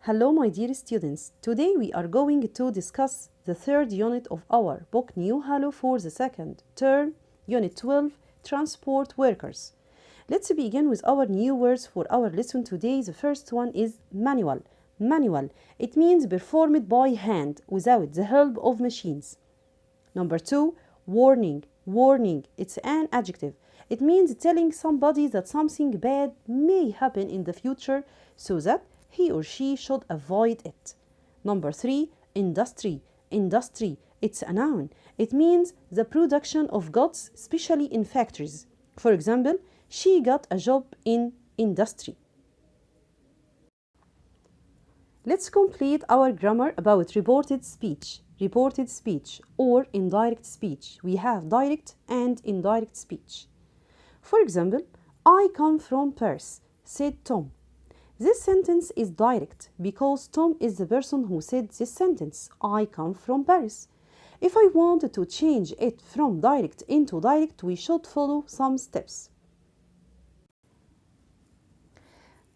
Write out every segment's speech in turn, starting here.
Hello, my dear students. Today we are going to discuss the third unit of our book New Hello for the second term, Unit 12, Transport Workers. Let's begin with our new words for our lesson today. The first one is manual. Manual. It means performed by hand without the help of machines. Number 2, warning. Warning. It's an adjective. It means telling somebody that something bad may happen in the future so that he or she should avoid it. Number 3, industry. Industry. It's a noun. It means the production of goods, especially in factories. For example, she got a job in industry. Let's complete our grammar about reported speech. Reported speech or indirect speech. We have direct and indirect speech. For example, I come from Paris, said Tom. This sentence is direct because Tom is the person who said this sentence. I come from Paris. If I wanted to change it from direct into direct, we should follow some steps.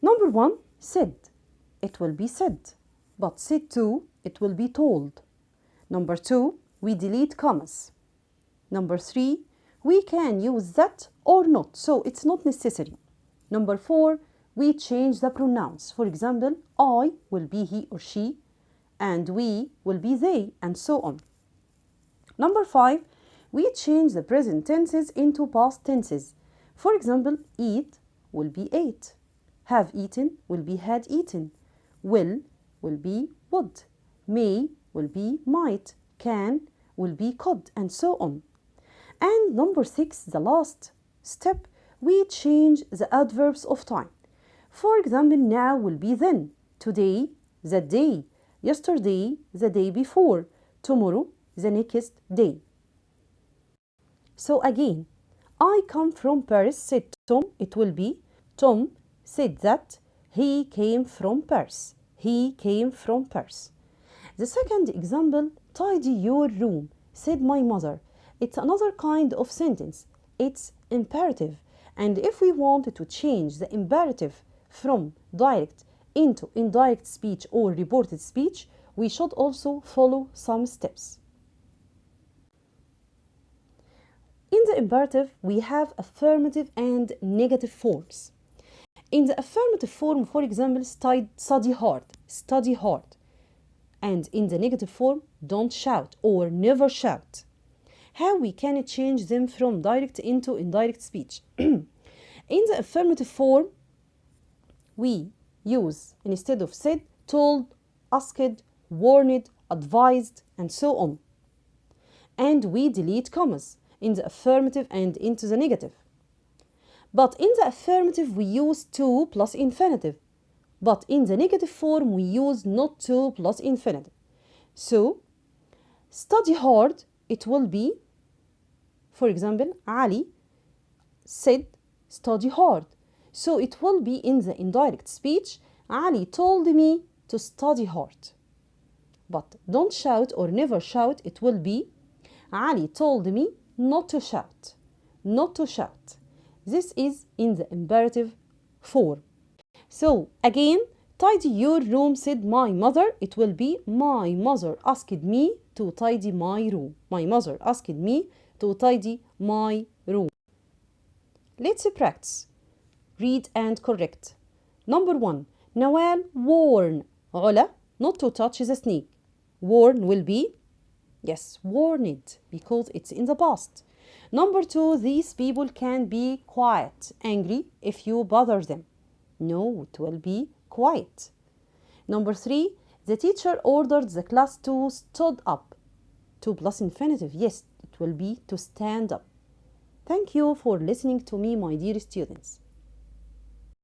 Number 1, said. It will be said. But said to, it will be told. Number 2, we delete commas. Number 3, we can use that or not, so it's not necessary. Number 4, we change the pronouns. For example, I will be he or she, and we will be they, and so on. Number 5, we change the present tenses into past tenses. For example, eat will be ate. Have eaten will be had eaten. Will be would. May will be might. Can will be could, and so on. And number 6, the last step, we change the adverbs of time. For example, now will be then. Today, the day. Yesterday, the day before. Tomorrow, the next day. So again, I come from Paris, said Tom. It will be Tom said that he came from Paris. He came from Paris. The second example, tidy your room, said my mother. It's another kind of sentence. It's imperative. And if we wanted to change the imperative from direct into indirect speech or reported speech, we should also follow some steps. In the imperative, we have affirmative and negative forms. In the affirmative form, for example, study hard, study hard. And in the negative form, don't shout or never shout. How we can change them from direct into indirect speech? In the affirmative form, we use, instead of said, told, asked, warned, advised, and so on. And we delete commas in the affirmative and into the negative. But in the affirmative, we use to plus infinitive. But in the negative form, we use not to plus infinitive. So, study hard, it will be, for example, Ali said, study hard. So it will be in the indirect speech, Ali told me to study hard. But don't shout or never shout, it will be, Ali told me not to shout. Not to shout. This is in the imperative form. So again, tidy your room, said my mother. It will be, my mother asked me to tidy my room. My mother asked me to tidy my room. Let's practice. Read and correct. Number 1, Nawal warned Ola not to touch the snake. Warn will be, yes, warned, because it's in the past. Number 2, these people can be quiet, angry if you bother them. No, it will be quiet. Number 3, the teacher ordered the class to stood up. To plus infinitive, yes, it will be to stand up. Thank you for listening to me, my dear students.